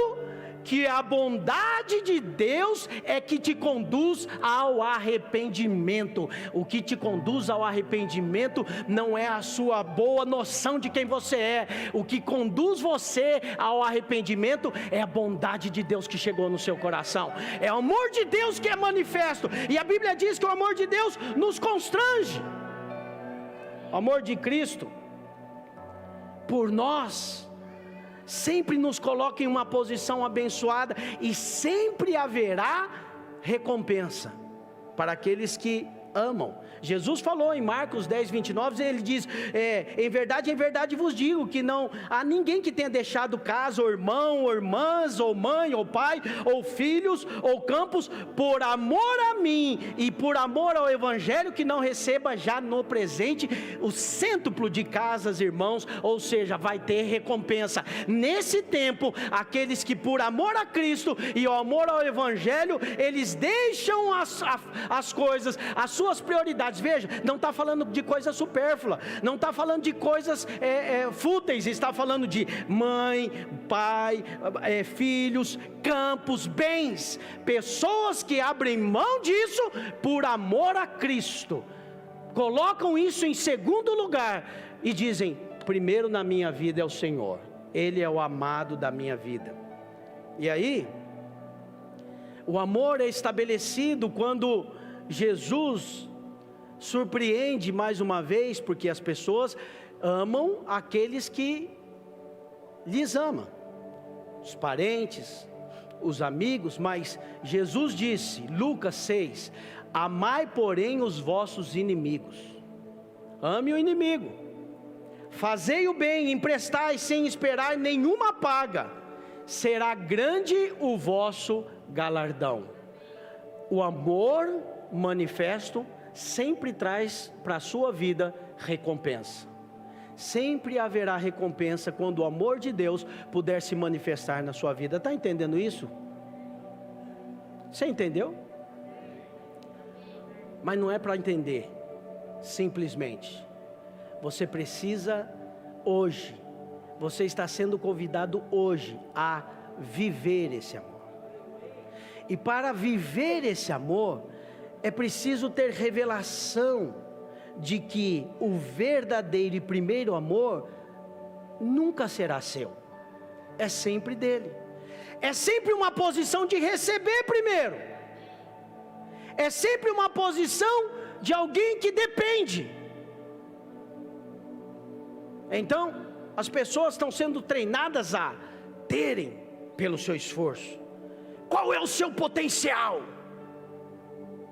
que a bondade de Deus é que te conduz ao arrependimento. O que te conduz ao arrependimento não é a sua boa noção de quem você é. O que conduz você ao arrependimento é a bondade de Deus que chegou no seu coração. É o amor de Deus que é manifesto. E a Bíblia diz que o amor de Deus nos constrange. O amor de Cristo por nós sempre nos coloca em uma posição abençoada, e sempre haverá recompensa para aqueles que amam. Jesus falou em Marcos 10, 29, ele diz: em verdade vos digo que não há ninguém que tenha deixado casa, ou irmão, ou irmãs, ou mãe, ou pai, ou filhos, ou campos, por amor a mim e por amor ao Evangelho, que não receba já no presente o cêntuplo de casas, irmãos. Ou seja, vai ter recompensa nesse tempo. Aqueles que por amor a Cristo e ao amor ao Evangelho, eles deixam as coisas, as suas prioridades. Veja, não está falando de coisa supérflua, não está falando de coisas fúteis, está falando de mãe, pai, filhos, campos, bens, pessoas que abrem mão disso por amor a Cristo, colocam isso em segundo lugar e dizem: primeiro na minha vida é o Senhor, Ele é o amado da minha vida. E aí, o amor é estabelecido quando Jesus surpreende mais uma vez, porque as pessoas amam aqueles que lhes amam, os parentes, os amigos, mas Jesus disse, Lucas 6, amai porém os vossos inimigos. Ame o inimigo, fazei o bem, emprestai sem esperar nenhuma paga, será grande o vosso galardão. O amor manifesto sempre traz para a sua vida recompensa. Sempre haverá recompensa quando o amor de Deus puder se manifestar na sua vida. Está entendendo isso? Você entendeu? Mas não é para entender simplesmente. Você precisa hoje, você está sendo convidado hoje a viver esse amor. E para viver esse amor, é preciso ter revelação de que o verdadeiro e primeiro amor nunca será seu, é sempre dele. É sempre uma posição de receber primeiro, é sempre uma posição de alguém que depende. Então, as pessoas estão sendo treinadas a terem pelo seu esforço. Qual é o seu potencial?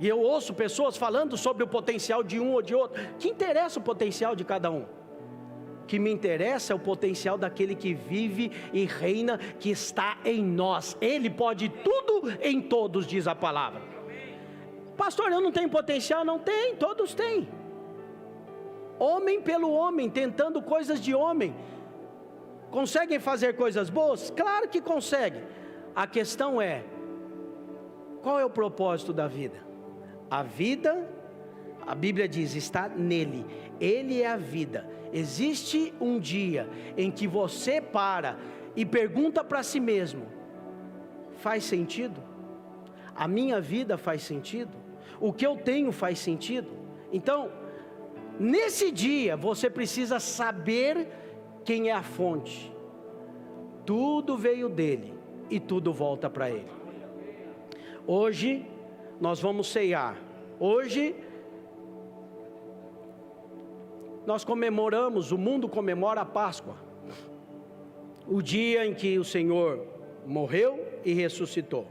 E eu ouço pessoas falando sobre o potencial de um ou de outro. Que interessa o potencial de cada um? O que me interessa é o potencial daquele que vive e reina, que está em nós. Ele pode tudo em todos, diz a palavra. Pastor, eu não tenho potencial? Não tem, todos têm. Homem pelo homem, tentando coisas de homem. Conseguem fazer coisas boas? Claro que conseguem. A questão é, qual é o propósito da vida? A vida, a Bíblia diz, está nele. Ele é a vida. Existe um dia em que você para e pergunta para si mesmo: faz sentido? A minha vida faz sentido? O que eu tenho faz sentido? Então, nesse dia, você precisa saber quem é a fonte. Tudo veio dele e tudo volta para ele. Hoje, nós vamos ceiar. Hoje, nós comemoramos, o mundo comemora a Páscoa. O dia em que o Senhor morreu e ressuscitou.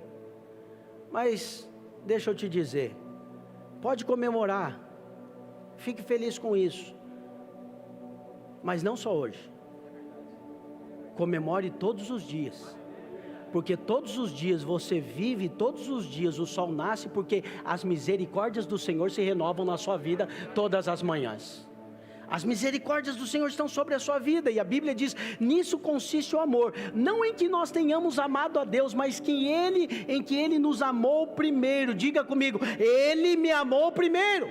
Mas, deixa eu te dizer, pode comemorar, fique feliz com isso, mas não só hoje. Comemore todos os dias, porque todos os dias você vive, todos os dias o sol nasce, porque as misericórdias do Senhor se renovam na sua vida todas as manhãs. As misericórdias do Senhor estão sobre a sua vida, e a Bíblia diz, nisso consiste o amor, não em que nós tenhamos amado a Deus, mas em que Ele nos amou primeiro. Diga comigo, Ele me amou primeiro.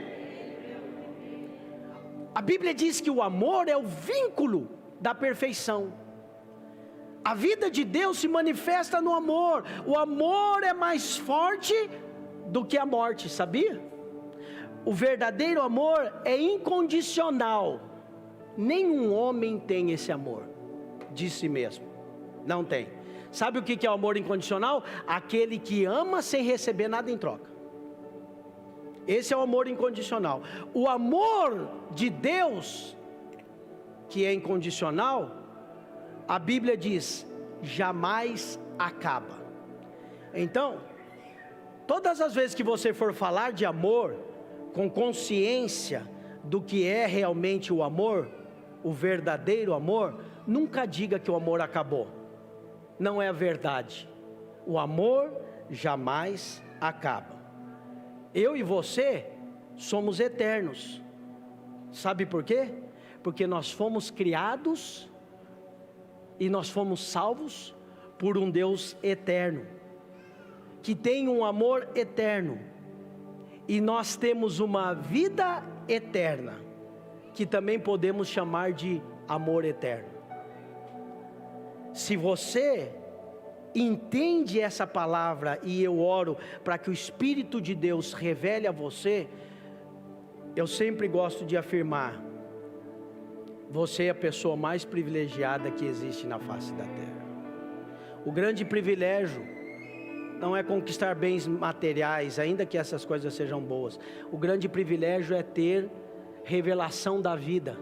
A Bíblia diz que o amor é o vínculo da perfeição. A vida de Deus se manifesta no amor. O amor é mais forte do que a morte, sabia? O verdadeiro amor é incondicional. Nenhum homem tem esse amor de si mesmo. Não tem. Sabe o que é o amor incondicional? Aquele que ama sem receber nada em troca. Esse é o amor incondicional. O amor de Deus, que é incondicional, a Bíblia diz, jamais acaba. Então, todas as vezes que você for falar de amor, com consciência do que é realmente o amor, o verdadeiro amor, nunca diga que o amor acabou. Não é a verdade. O amor jamais acaba. Eu e você somos eternos. Sabe por quê? Porque nós fomos criados e nós fomos salvos por um Deus eterno, que tem um amor eterno. E nós temos uma vida eterna, que também podemos chamar de amor eterno. Se você entende essa palavra, e eu oro para que o Espírito de Deus revele a você, eu sempre gosto de afirmar, você é a pessoa mais privilegiada que existe na face da terra. O grande privilégio não é conquistar bens materiais, ainda que essas coisas sejam boas. O grande privilégio é ter revelação da vida,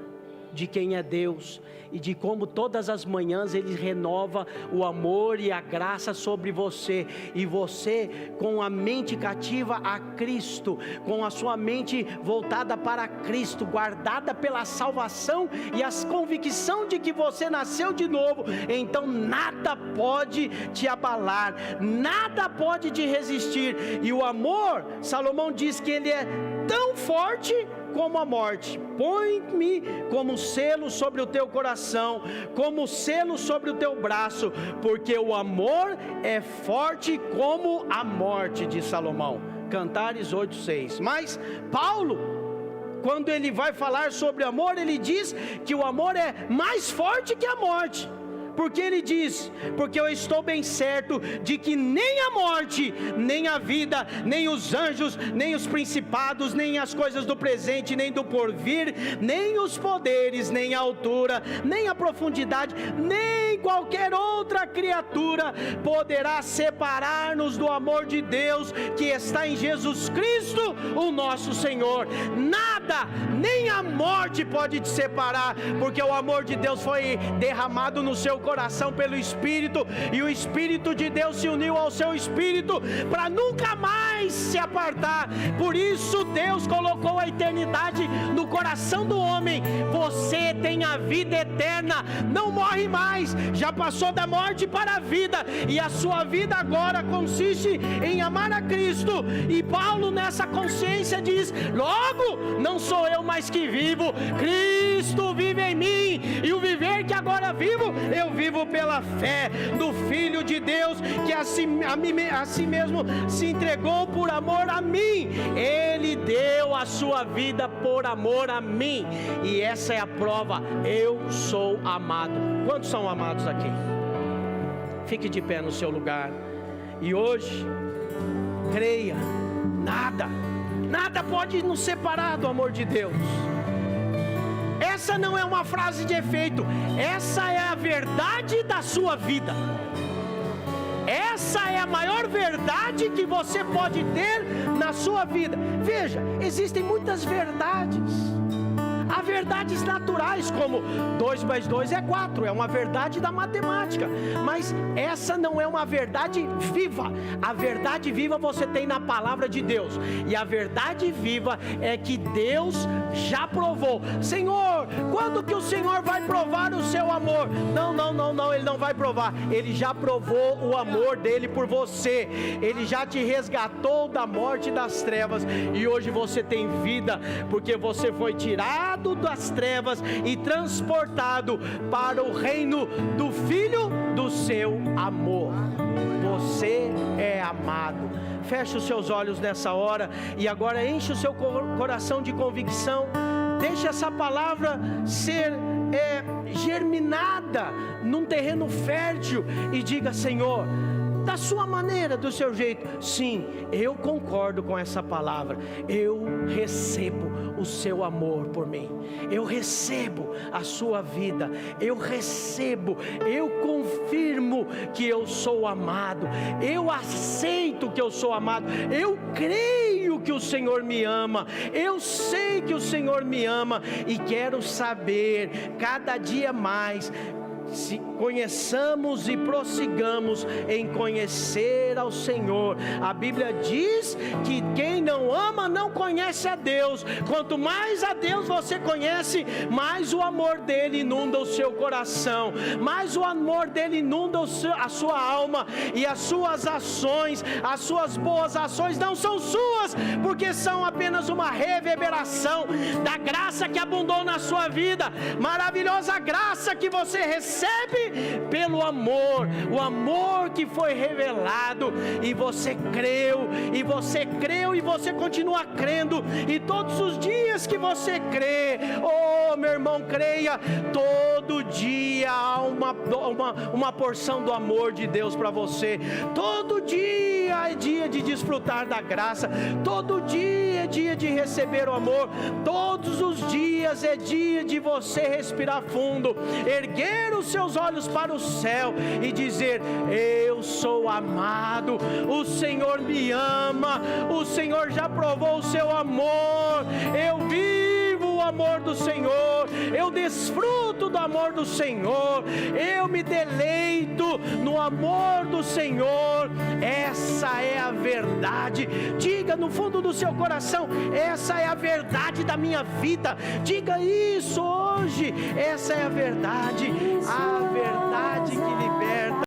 de quem é Deus, e de como todas as manhãs Ele renova o amor e a graça sobre você, e você com a mente cativa a Cristo, com a sua mente voltada para Cristo, guardada pela salvação e a convicção de que você nasceu de novo, então nada pode te abalar, nada pode te resistir. E o amor, Salomão diz que ele é tão forte como a morte. Põe-me como selo sobre o teu coração, como selo sobre o teu braço, porque o amor é forte como a morte, diz Salomão. Cantares 8:6. Mas Paulo, quando ele vai falar sobre amor, ele diz que o amor é mais forte que a morte. Porque ele diz, porque eu estou bem certo de que nem a morte, nem a vida, nem os anjos, nem os principados, nem as coisas do presente, nem do porvir, nem os poderes, nem a altura, nem a profundidade, nem qualquer outra criatura poderá separar-nos do amor de Deus que está em Jesus Cristo, o nosso Senhor. Nada, nem a morte pode te separar, porque o amor de Deus foi derramado no seu coração pelo Espírito, e o Espírito de Deus se uniu ao seu Espírito para nunca mais se apartar. Por isso Deus colocou a eternidade no coração do homem. Você tem a vida eterna, não morre mais, já passou da morte para a vida, e a sua vida agora consiste em amar a Cristo. E Paulo, nessa consciência, diz: logo, não não sou eu mais que vivo, Cristo vive em mim, e o viver que agora vivo, eu vivo pela fé do Filho de Deus, que a si mesmo se entregou por amor a mim. Ele deu a sua vida por amor a mim, e essa é a prova: eu sou amado. Quantos são amados aqui? Fique de pé no seu lugar, e hoje, creia, nada pode nos separar do amor de Deus. Essa não é uma frase de efeito, essa é a verdade da sua vida. Essa é a maior verdade que você pode ter na sua vida. Veja, existem muitas verdades. Há verdades naturais, como 2 mais 2 é 4, é uma verdade da matemática, mas essa não é uma verdade viva. A verdade viva você tem na palavra de Deus, e a verdade viva é que Deus já provou. Senhor, quando que o Senhor vai provar o seu amor? Não, Ele não vai provar. Ele já provou o amor dele por você. Ele já te resgatou da morte e das trevas, e hoje você tem vida, porque você foi tirado das trevas e transportado para o reino do Filho do seu amor. Você é amado. Feche os seus olhos nessa hora, e agora enche o seu coração de convicção. Deixe essa palavra ser germinada num terreno fértil, e diga: Senhor, da sua maneira, do seu jeito, sim, eu concordo com essa palavra. Eu recebo o seu amor por mim, eu recebo a sua vida, eu recebo, eu confirmo que eu sou amado, eu aceito que eu sou amado, eu creio que o Senhor me ama, eu sei que o Senhor me ama, e quero saber cada dia mais. Se conheçamos e prossigamos em conhecer ao Senhor. A Bíblia diz que quem não ama não conhece a Deus. Quanto mais a Deus você conhece, mais o amor dele inunda o seu coração, mais o amor dele inunda a sua alma, e as suas ações, as suas boas ações não são suas, porque são apenas uma reverberação da graça que abundou na sua vida. Maravilhosa graça que você recebe pelo amor, o amor que foi revelado, e você creu, e você continua crendo, e todos os dias que você crê, oh meu irmão, creia, todo dia há uma porção do amor de Deus para você. Todo dia é dia de desfrutar da graça, todo dia é dia de receber o amor, todos os dias é dia de você respirar fundo, erguer os seus olhos para o céu e dizer: eu sou amado, o Senhor me ama, o Senhor já provou o seu amor, eu vivo o amor do Senhor, eu desfruto do amor do Senhor, eu me deleito no amor do Senhor. Essa é a verdade. Diga no fundo do seu coração: essa é a verdade da minha vida. Diga isso hoje. Essa é a verdade que liberta.